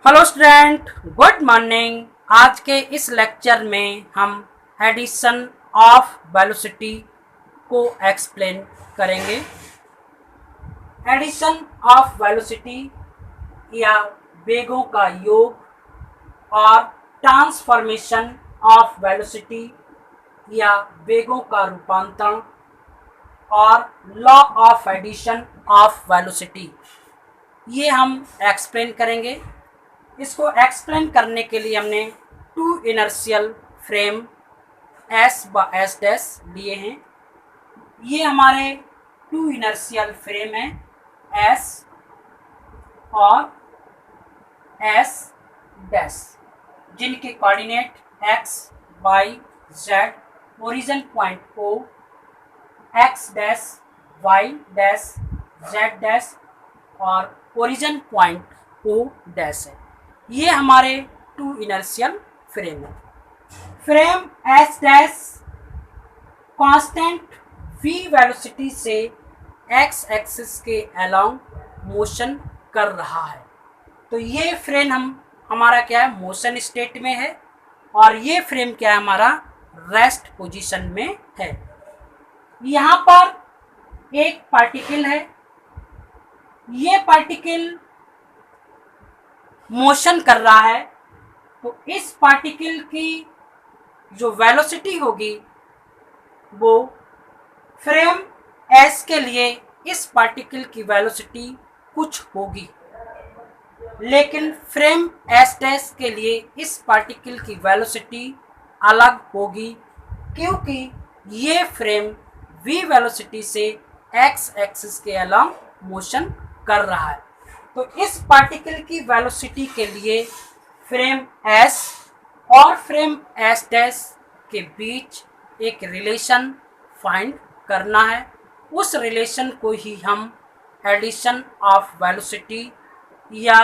Hello student, good morning. आज के इस लेक्चर में हम एडिशन ऑफ वेलोसिटी को एक्सप्लेन करेंगे। एडिशन ऑफ वेलोसिटी या वेगों का योग और ट्रांसफॉर्मेशन ऑफ वेलोसिटी या वेगों का रूपांतरण और law of addition of velocity, ये हम एक्सप्लेन करेंगे। इसको एक्सप्लेन करने के लिए हमने टू इनर्शियल फ्रेम एस व एस डैश लिए हैं। ये हमारे टू इनर्शियल फ्रेम हैं एस और एस डैश, जिनके coordinate X Y Z, origin point O, X dash Y dash Z dash और ओरिजिन पॉइंट ओ डैश है। ये हमारे टू इनर्शियल फ्रेम है। Frame S dash constant v velocity से X axis के along motion कर रहा है। तो ये फ्रेम हमारा क्या है, मोशन स्टेट में है, और ये फ्रेम क्या है, हमारा रेस्ट पोजीशन में है। यहाँ पर एक पार्टिकल है, ये पार्टिकल मोशन कर रहा है। तो इस पार्टिकल की जो वेलोसिटी होगी वो फ्रेम एस के लिए इस पार्टिकल की वेलोसिटी कुछ होगी, लेकिन फ्रेम एस डैश के लिए इस पार्टिकल की वेलोसिटी अलग होगी, क्योंकि ये फ्रेम v वेलोसिटी से एक्स एक्सिस के अलोंग मोशन कर रहा है। तो इस पार्टिकल की वेलोसिटी के लिए फ्रेम एस और फ्रेम एस डैश के बीच एक रिलेशन फाइंड करना है। उस रिलेशन को ही हम एडिशन ऑफ वेलोसिटी या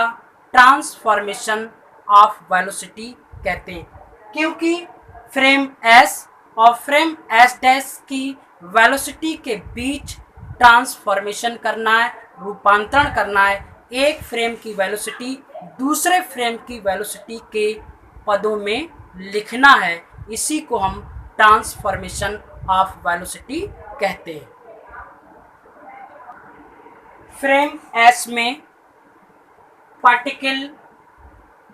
ट्रांसफॉर्मेशन ऑफ वेलोसिटी कहते हैं, क्योंकि फ्रेम एस और फ्रेम एस डैश की वेलोसिटी के बीच ट्रांसफॉर्मेशन करना है, रूपांतरण करना है। एक फ्रेम की वेलोसिटी दूसरे फ्रेम की वेलोसिटी के पदों में लिखना है। इसी को हम ट्रांसफॉर्मेशन ऑफ वेलोसिटी कहते हैं। फ्रेम एस में पार्टिकल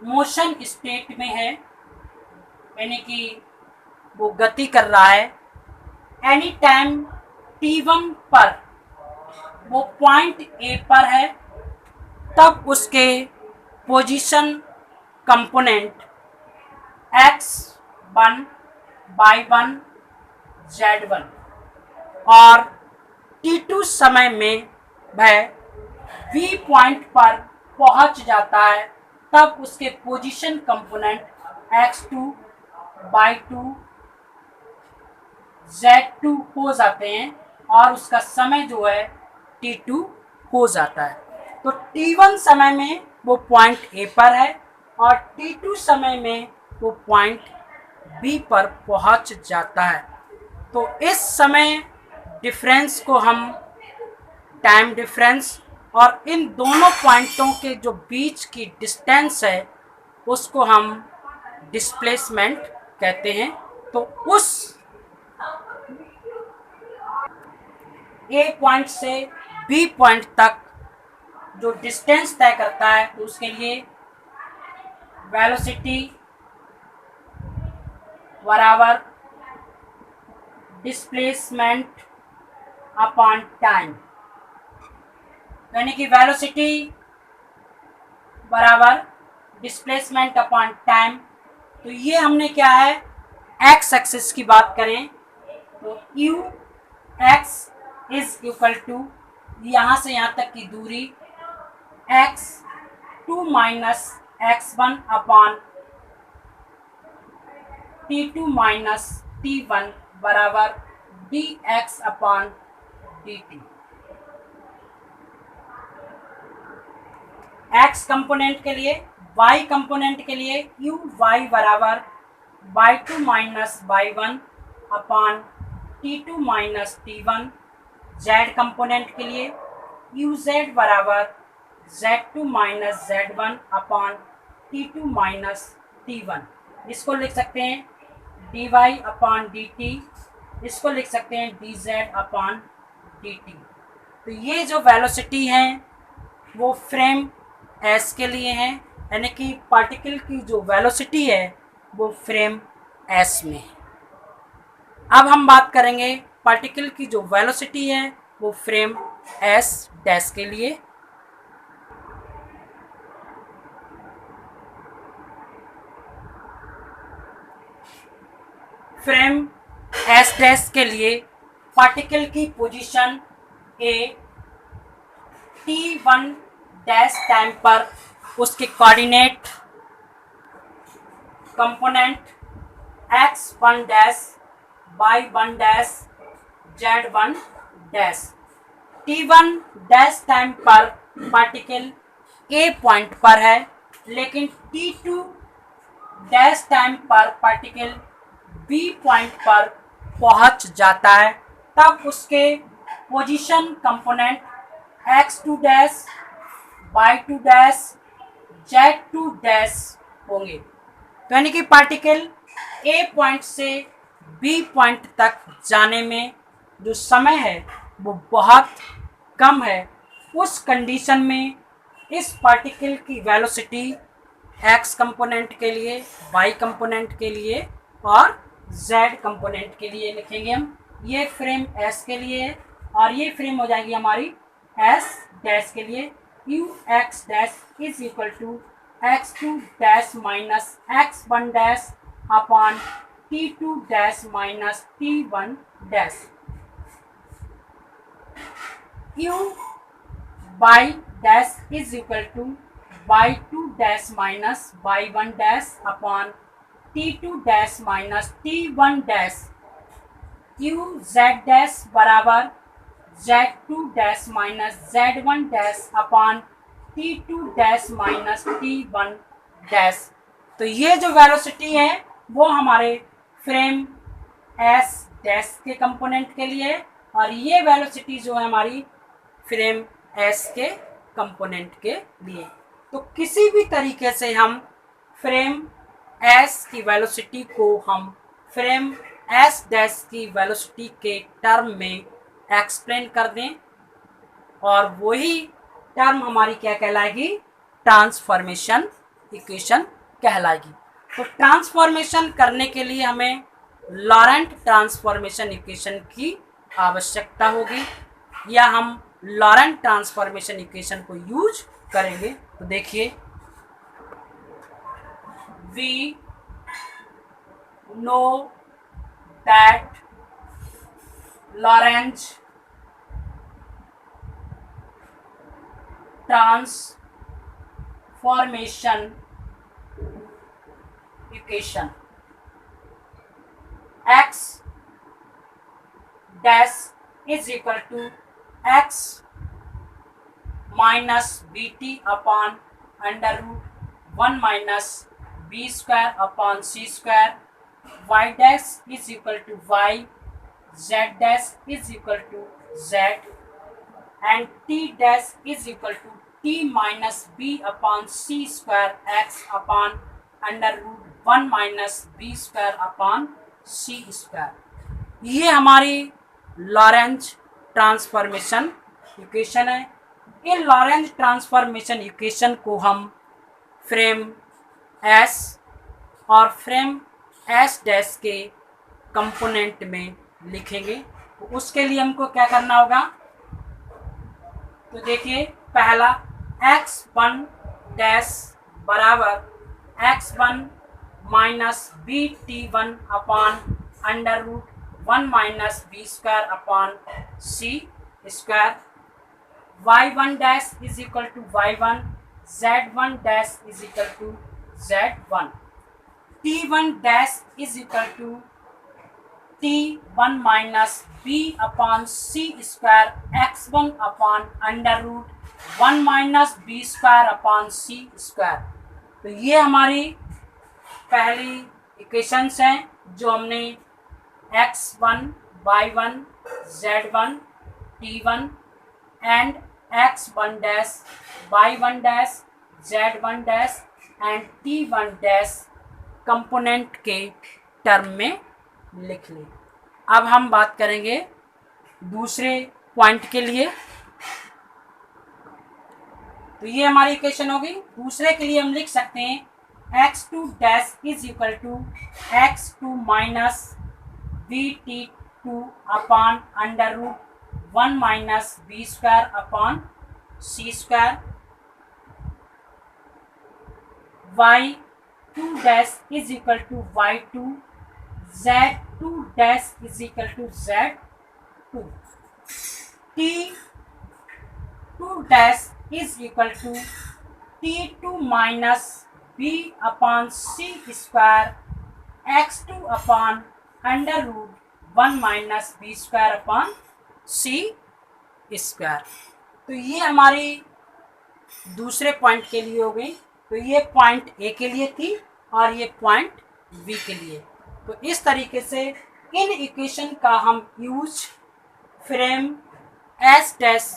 मोशन स्टेट में है, यानी कि वो गति कर रहा है। एनी टाइम t1 पर वो पॉइंट ए पर है, तब उसके position component x1 y1 z1 और t2 समय में वह v पॉइंट पर पहुंच जाता है, तब उसके position component x2 y2 z2 हो जाते हैं और उसका समय जो है t2 हो जाता है। तो t1 समय में वो पॉइंट ए पर है और t2 समय में वो पॉइंट बी पर पहुंच जाता है। तो इस समय डिफरेंस को हम टाइम डिफरेंस और इन दोनों पॉइंटों के जो बीच की डिस्टेंस है उसको हम डिस्प्लेसमेंट कहते हैं। तो उस ए पॉइंट से बी पॉइंट तक जो डिस्टेंस तय करता है, तो उसके लिए वेलोसिटी बराबर डिस्प्लेसमेंट अपॉन टाइम, यानी कि वेलोसिटी बराबर डिस्प्लेसमेंट अपॉन टाइम। तो ये हमने क्या है, एक्स एक्सिस की बात करें तो U X is equal to यहाँ से यहाँ तक की दूरी x2 minus x1 upon t2 minus t1 बराबर dx upon dt। x component के लिए, y कंपोनेंट के लिए u y बराबर y2 minus y1 upon t2 minus t1। z component के लिए u z बराबर z2 minus z1 upon T2 minus T1। इसको लिख सकते हैं dy अपॉन dt, इसको लिख सकते हैं dz अपॉन dt। तो ये जो वेलोसिटी है वो फ्रेम एस के लिए है, यानी कि पार्टिकल की जो वेलोसिटी है वो फ्रेम एस में है। अब हम बात करेंगे पार्टिकल की जो वेलोसिटी है वो फ्रेम एस डैश के लिए। फ्रेम एस डैश के लिए पार्टिकल की position A T1 dash time पर उसके coordinate component x1 dash y1 dash z1 dash. T1 dash time पर पार्टिकल A पॉइंट पर है, लेकिन T2 डैश टाइम पर पार्टिकल B पॉइंट पर पहुंच जाता है, तब उसके position component x2 dash y2 dash z2 dash होंगे। तो यानी कि पार्टिकल A पॉइंट से B पॉइंट तक जाने में जो समय है वो बहुत कम है। उस कंडीशन में इस पार्टिकल की वेलोसिटी x कंपोनेंट के लिए, y कंपोनेंट के लिए और z कंपोनेंट के लिए लिखेंगे हम। ये फ्रेम s के लिए है और ये फ्रेम हो जाएगी हमारी s डैश के लिए। u x dash is equal to x2 dash minus x1 dash upon T2 dash minus T1 dash. u y dash is equal to y2 dash minus y1 dash upon T2 dash minus T1 dash. u z dash बराबर z2 dash minus z1 dash upon T2 dash minus T1 dash. तो ये जो velocity है वो हमारे frame S dash के component के लिए, और ये वेलोसिटी जो है हमारी फ्रेम S के कंपोनेंट के लिए। तो किसी भी तरीके से हम फ्रेम S की वेलोसिटी को हम फ्रेम S डैश की वेलोसिटी के टर्म में एक्सप्लेन कर दें, और वही टर्म हमारी क्या कहलाएगी, ट्रांसफॉर्मेशन इक्वेशन कहलाएगी। तो ट्रांसफॉर्मेशन करने के लिए हमें लॉरेंट ट्रांसफॉर्मेशन इक्वेशन की आवश्यकता होगी, या हम लॉरेंट ट्रांसफॉर्मेशन इक्वेशन को यूज करेंगे। तो देखिए, we know that Lorentz transformation equation x dash is equal to x minus bt upon under root 1 minus b square upon c square, y dash is equal to y, z dash is equal to z, and t dash is equal to t minus b upon c square x upon under root 1 minus b square upon c square. ये हमारी Lorentz transformation equation है। इन Lorentz transformation equation को हम frame S और frame S dash के component में लिखेंगे। तो उसके लिए हमको क्या करना होगा, तो देखिए, पहला x1 डैश बराबर x1 minus bt1 upon under root 1 minus b square upon c square, y1 dash is equal to y1, z1 dash is equal to z1, t1 dash is equal to t1 minus b upon c square x1 upon under root 1 minus b square upon c square. तो ये हमारी पहली equations हैं जो हमने x1, y1, z1, t1 and x1 dash, y1 dash, z1 dash and T1 dash component के term में लिख लें। अब हम बात करेंगे दूसरे पॉइंट के लिए। तो ये हमारी इक्वेशन होगी। दूसरे के लिए हम लिख सकते हैं x2 dash is equal to x2 minus VT2 upon under root 1 minus B square upon C square. y2 dash is equal to y2 z2 dash is equal to z2 t2 dash is equal to t2 minus b upon C square x2 upon under root 1 minus B square upon C square. तो ये हमारी दूसरे point के लिए हो गई। तो ये पॉइंट ए के लिए थी और ये पॉइंट बी के लिए। तो इस तरीके से इन इक्वेशन का हम यूज फ्रेम एस डैश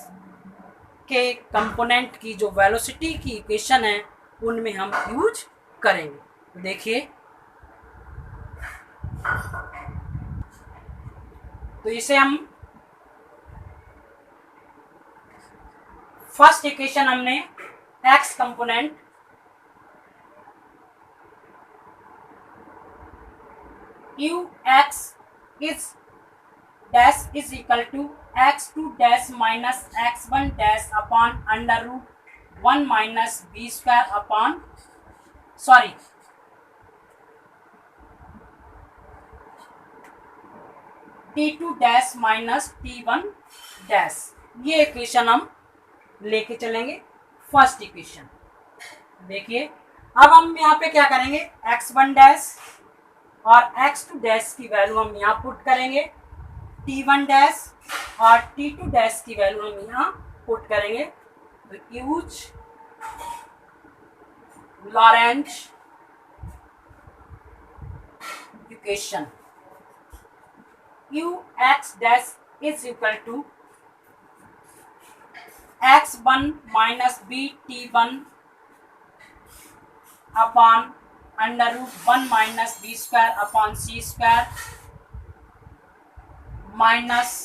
के कंपोनेंट की जो वेलोसिटी की इक्वेशन है उनमें हम यूज करेंगे। तो देखिए, तो इसे हम फर्स्ट इक्वेशन हमने X component U X is dash is equal to x2 dash minus x1 dash upon under root 1 minus B square upon T2 dash minus T1 dash. ये इक्वेशन हम लेके चलेंगे फर्स्ट इक्वेशन। देखिए, अब हम यहाँ पे क्या करेंगे, x1 डैश और x2 डैश की वैल्यू हम यहाँ पुट करेंगे, T1 डैश और T2 डैश की वैल्यू हम यहाँ पुट करेंगे। तो use Lorentz equation u x dash is equal to x1 minus b t1 upon under root 1 minus b square upon c square minus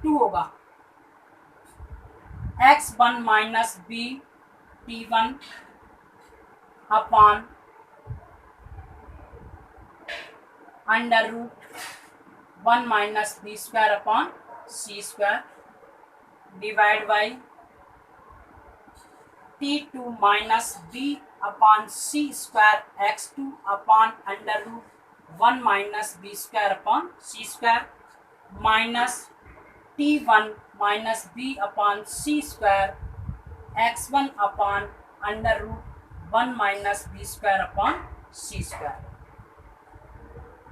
two होगा x1 minus b t1 upon under root 1 minus B square upon C square divide by T2 minus B upon C square x2 upon under root 1 minus B square upon C square minus T1 minus B upon C square x1 upon under root 1 minus B square upon C square.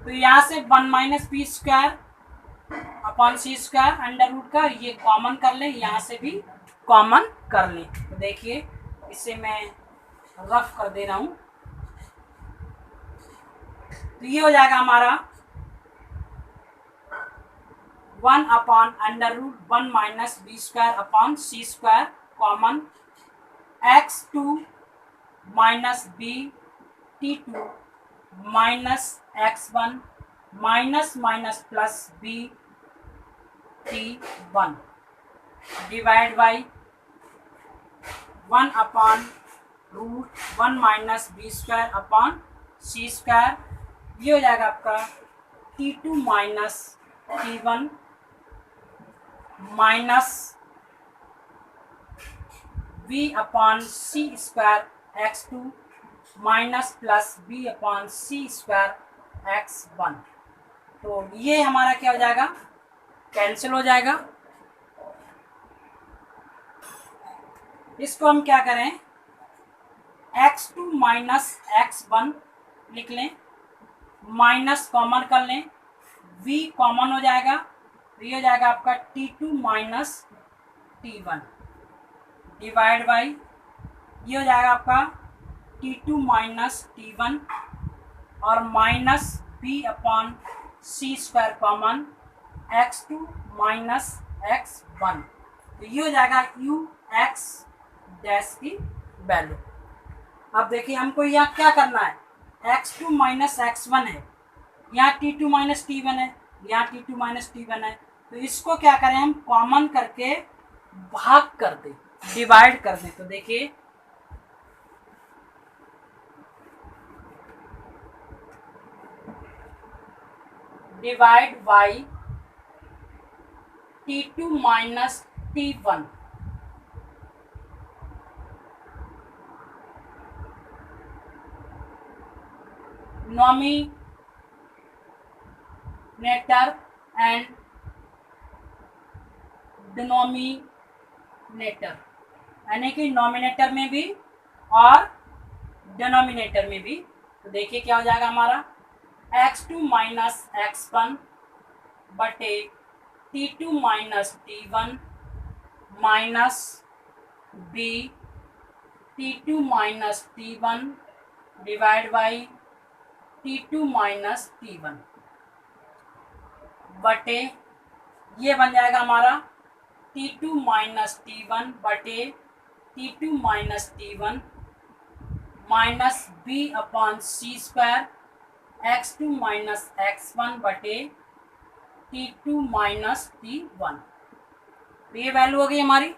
तो यहाँ से 1 minus B square upon C square under root का ये common कर लें, यहाँ से भी कॉमन कर लें। तो देखिए, इसे मैं रफ कर दे रहा हूँ। तो ये हो जाएगा हमारा 1 upon under root 1 minus B square upon C square common x2 minus B T2 minus x1 minus minus plus B T1 divide by 1 upon root 1 minus B square upon C square. ये हो जाएगा आपका T2 minus T1 minus b upon C square x2 minus plus b upon C square x1। तो ये हमारा क्या हो जाएगा, कैंसिल हो जाएगा। इसको हम क्या करें, x2 माइनस x1 लिख लें, माइनस कॉमन कर लें, v कॉमन हो जाएगा। तो ये हो जाएगा आपका T2 minus T1 divide by ये हो जाएगा आपका T2 माइनस T1 और minus b upon C square common x2 minus x1। तो ये हो जाएगा यू एक्स डैश की वैल्यू। अब देखिए हमको यहाँ क्या करना है, x2 माइनस x1 है, यहाँ t2 माइनस t1 है, यहाँ t2 माइनस t1 है, तो इसको क्या करें हम कॉमन करके भाग कर दें, डिवाइड कर दें। तो देखिए divide by t2 minus t1, nominator and denominator, यानी कि नॉमिनेटर में भी और डिनोमिनेटर में भी। तो देखिए क्या हो जाएगा हमारा x2 माइनस x1 बटे t2 minus t1 minus b t2 minus t1 divide by t2 minus t1 बटे ये बन जाएगा हमारा t2 माइनस t1 बटे t2 minus t1 minus b upon C square x2 minus x1 बटे t2 माइनस t1। तो ये वैल्यू हो गई हमारी।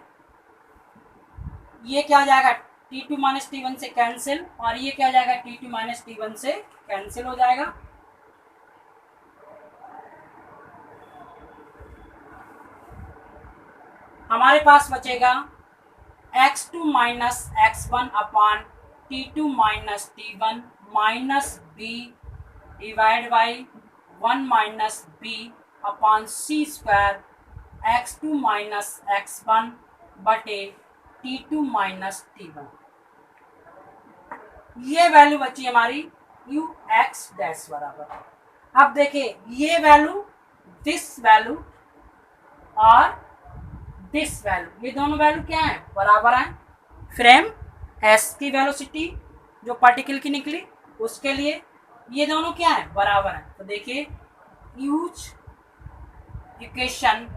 ये क्या हो जाएगा t2 माइनस t1 से कैंसिल, और ये क्या हो जाएगा t2 माइनस t1 से कैंसिल हो जाएगा। हमारे पास बचेगा x2 minus x1 upon t2 minus t1 minus b divide by 1 minus b upon C square x2 minus x1 बटे t2 माइनस t1। ये वैल्यू बची हमारी यू एक्स डैश बराबर। अब देखिए ये वैल्यू, दिस वैल्यू और दिस वैल्यू, ये दोनों वैल्यू क्या है, बराबर है। फ्रेम एस की वेलोसिटी जो पार्टिकल की निकली उसके लिए ये दोनों क्या है, बराबर है। तो देखिए use equation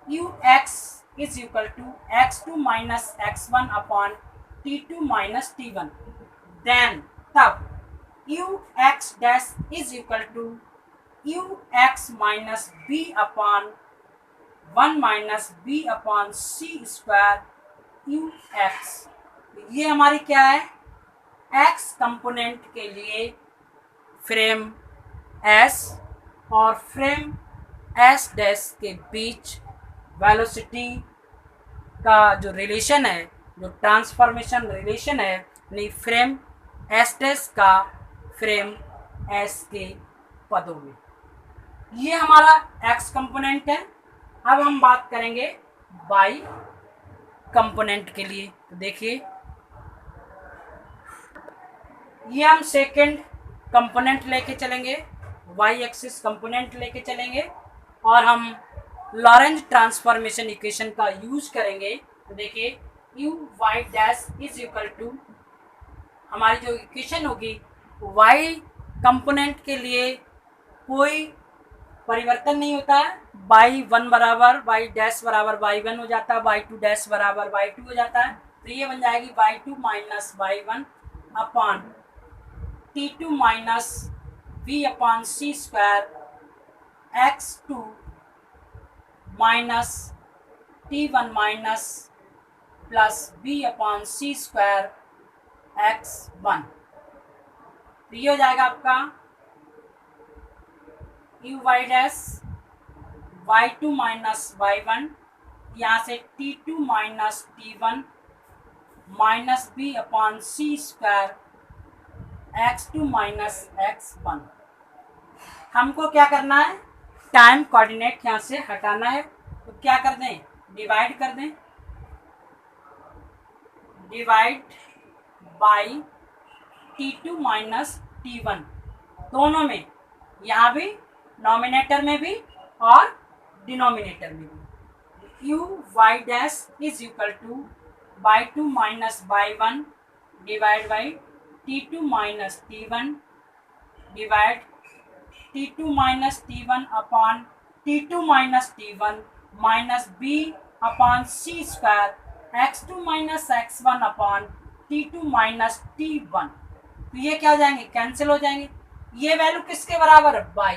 U X is equal to x2 minus x1 upon t2 minus t1, then तब U X dash is equal to U X minus B upon 1 minus B upon C square U X. ये हमारी क्या है, X component के लिए frame S और frame S dash के बीच वेलोसिटी का जो रिलेशन है, जो ट्रांसफॉर्मेशन रिलेशन है, यानी फ्रेम एस डैश का फ्रेम एस के पदों में। ये हमारा एक्स कंपोनेंट है। अब हम बात करेंगे वाई कंपोनेंट के लिए। तो देखिए ये हम सेकंड कंपोनेंट लेके चलेंगे, वाई एक्सिस कंपोनेंट लेके चलेंगे और हम लॉरेंज ट्रांसफॉर्मेशन इक्वेशन का यूज करेंगे। तो देखिए U Y dash is equal to, हमारी जो इक्वेशन होगी वाई कंपोनेंट के लिए कोई परिवर्तन नहीं होता है, बाई वन बराबर वाई डैश बराबर वाई वन हो जाता है, वाई टू डैश बराबर वाई टू हो जाता है। तो ये बन जाएगी Y two minus Y one upon T two minus V upon C square X two minus T one minus plus B upon C square X one. तो ये हो जाएगा आपका U Y dash Y two minus Y one, यहाँ से T two minus T one minus B upon C square X two minus X one. हमको क्या करना है, टाइम कोऑर्डिनेट यहाँ से हटाना है। तो क्या कर दें, डिवाइड कर दें, divide by T two minus T one, दोनों में, यहाँ भी नॉमिनेटर में भी और डिनोमिनेटर में भी। U Y dash is equal to Y two minus Y one divide by T two minus T one divide T two minus T one upon T two minus T one minus B upon C square X two minus X one upon T two minus T one. तो ये क्या हो जाएंगे, cancel हो जाएंगे। ये value किसके बराबर है, बाई।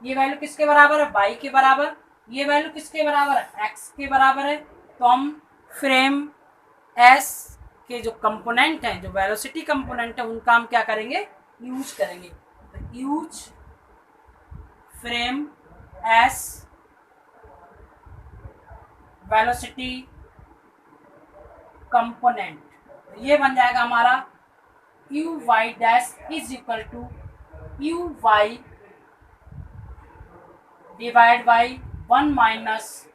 ये वैल्यू किसके बराबर है, बाई के बराबर। ये वैल्यू किसके बराबर है, एक्स के बराबर है। तो हम फ्रेम एस के जो कंपोनेंट हैं, जो वेलोसिटी कंपोनेंट है, उनका हम क्या करेंगे, यूज करेंगे। तो use frame S velocity component. ये बन जाएगा हमारा U Y dash is equal to U Y divide by 1 minus,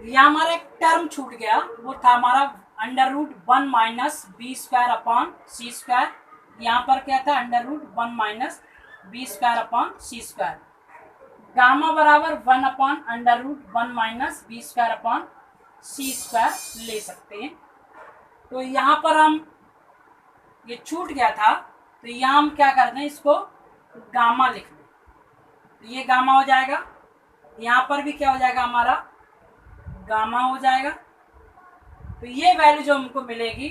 यहाँ हमारा एक टर्म छूट गया, वो था हमारा under root 1 minus B square upon C square. यहाँ पर क्या था, under root 1 minus B square upon C square. Gamma बराबर 1 upon under root 1 minus B square upon C square ले सकते हैं। तो यहाँ पर हम, ये छूट गया था, तो यहाँ हम क्या करते हैं, इसको गामा लिख लें। तो ये गामा हो जाएगा, यहाँ पर भी क्या हो जाएगा, हमारा गामा हो जाएगा। तो ये वैल्यू जो हमको मिलेगी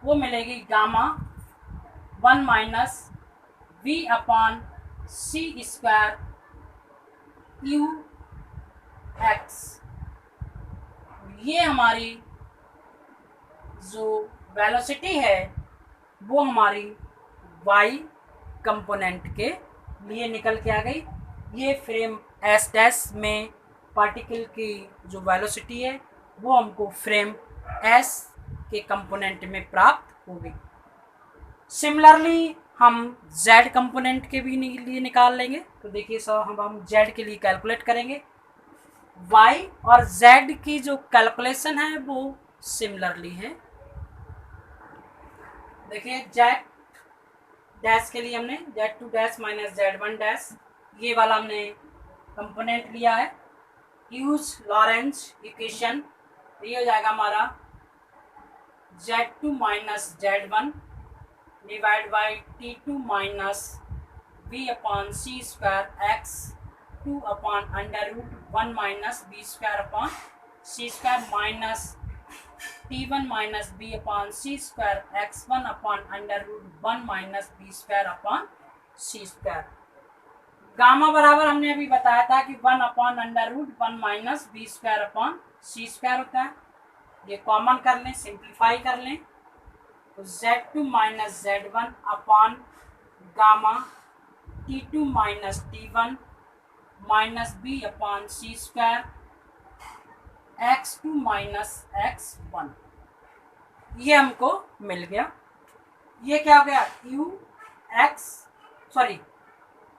वो मिलेगी gamma 1 minus V upon C square U X. ये हमारी जो वेलोसिटी है वो हमारी वाई कंपोनेंट के लिए निकल के आ गई। ये फ्रेम एस डैश में पार्टिकल की जो वेलोसिटी है वो हमको फ्रेम एस के कंपोनेंट में प्राप्त हो गई। सिमिलरली हम जेड कंपोनेंट के भी लिए निकाल लेंगे। तो देखिए सर, हम जेड के लिए कैलकुलेट करेंगे। वाई और जेड की जो कैलकुलेशन है वो सिमिलरली है। देखिए जेड डैश के लिए हमने z2 dash minus z1 dash, ये वाला हमने कंपोनेंट लिया है। यूज लॉरेंज इक्वेशन, ये हो जाएगा हमारा z2 minus z1 divide by t2 minus v upon C square X 2 upon under root 1 minus B square upon C square minus t1 minus B upon C square x1 upon under root 1 minus B square upon C square. Gamma बराबर हमने अभी बताया था कि 1 upon under root 1 minus B square upon C square होता है। ये common कर लें, सिंप्लीफाई कर लें, तो z2 minus z1 upon gamma t2 minus t1 minus B upon C square x2 minus x1, ये हमको मिल गया। ये क्या हो गया,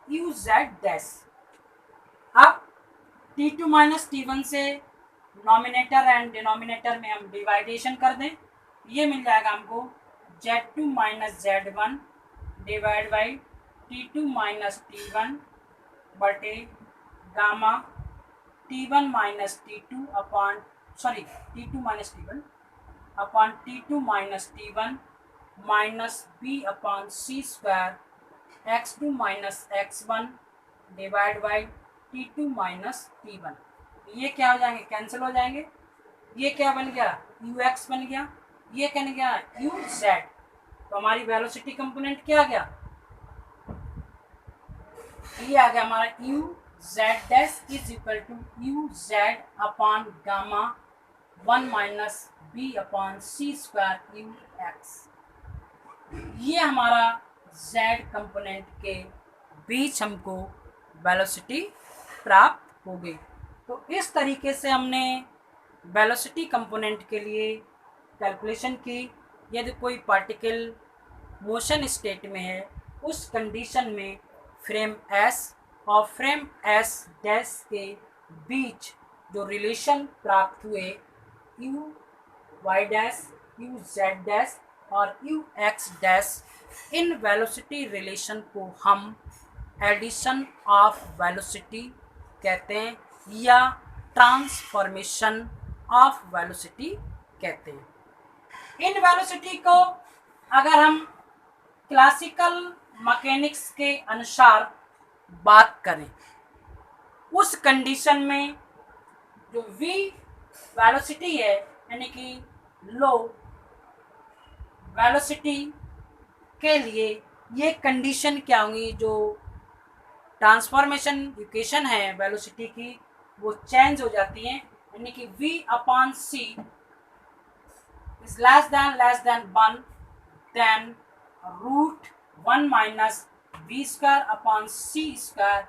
यू जेड डैश। अब t2 माइनस t1 से नॉमिनेटर एंड डिनोमिनेटर में हम डिवाइडेशन कर दें, ये मिल जाएगा हमको z2 minus z1 divide by t2 minus t1 बटे gamma t1 minus t2 upon t2 minus t1 upon t2 minus t1 minus b upon C square x2 minus x1 divide by t2 minus t1। ये क्या हो जाएंगे, cancel हो जाएंगे। ये क्या बन गया, ux बन गया। ये क्या बन गया, uz। तो हमारी वेलोसिटी कंपोनेंट क्या आ गया, ये आ गया हमारा u z dash is equal to U Z upon gamma 1 minus B upon C square U X. ये हमारा z कंपोनेंट के बीच हमको वेलोसिटी प्राप्त हो गई। तो इस तरीके से हमने वेलोसिटी कंपोनेंट के लिए कैलकुलेशन की। यदि कोई पार्टिकल मोशन स्टेट में है, उस कंडीशन में फ्रेम एस और फ्रेम एस डैश के बीच जो रिलेशन प्राप्त हुए U Y dash, U Z dash और यू एक्स डैश, इन वेलोसिटी रिलेशन को हम एडिशन ऑफ वेलोसिटी कहते हैं या ट्रांसफॉर्मेशन ऑफ वेलोसिटी कहते हैं। इन वेलोसिटी को अगर हम क्लासिकल मैकेनिक्स के अनुसार बात करें उस कंडीशन में जो v वेलोसिटी है यानी कि लो वेलोसिटी के लिए ये कंडीशन क्या होंगी, जो ट्रांसफॉर्मेशन इक्वेशन है वेलोसिटी की वो चेंज हो जाती हैं, यानी कि v/c is less than 1 then root 1 minus v square upon c square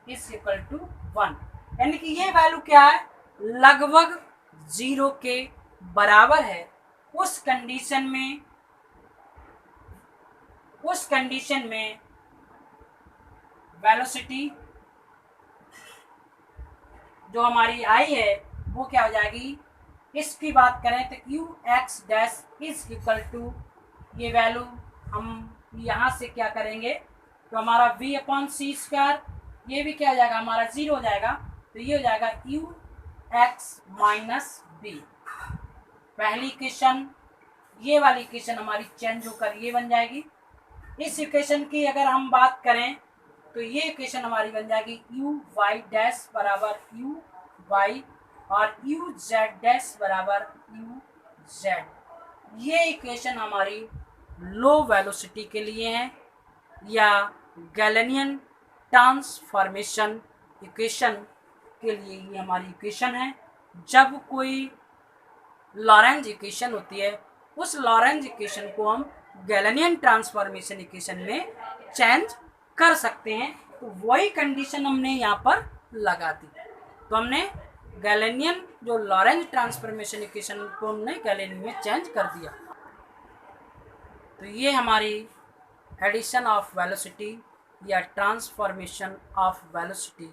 is equal to 1, यानी कि ये वैल्यू क्या है, लगभग 0 के बराबर है। उस कंडीशन में वेलोसिटी जो हमारी आई है वो क्या हो जाएगी, इसकी बात करें तो U X dash is equal to, ये वैल्यू हम यहाँ से क्या करेंगे तो हमारा v अपॉन सी स्क्वायर, ये भी क्या हो जाएगा हमारा 0 हो जाएगा, तो ये हो जाएगा यू एक्स माइनस बी। पहली इक्वेशन, ये वाली इक्वेशन हमारी चेंज होकर ये बन जाएगी। इस इक्वेशन की अगर हम बात करें तो ये इक्वेशन हमारी बन जाएगी यू वाई डैश बराबर यू वाई और यू जेड डैश बराबर यू जेड। ये इक्वेशन हमारी लो वेलोसिटी के लिए है या गैलेनियन ट्रांसफॉर्मेशन इक्वेशन के लिए ये हमारी इक्वेशन है। जब कोई लॉरेंज इक्वेशन होती है उस लॉरेंज इक्वेशन को हम गैलेनियन ट्रांसफॉर्मेशन इक्वेशन में चेंज कर सकते हैं, तो वही कंडीशन हमने यहाँ पर लगा दी। तो हमने गैलेनियन जो लॉरेंज ट्रांसफॉर्मेशन इक्वेशन को हमने गैलेनियन में चेंज कर दिया। तो ये हमारी एडिशन ऑफ वेलोसिटी या ट्रांसफॉर्मेशन ऑफ वेलोसिटी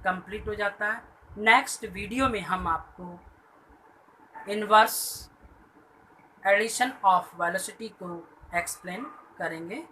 कंप्लीट हो जाता है। नेक्स्ट वीडियो में हम आपको इनवर्स एडिशन ऑफ वेलोसिटी को एक्सप्लेन करेंगे।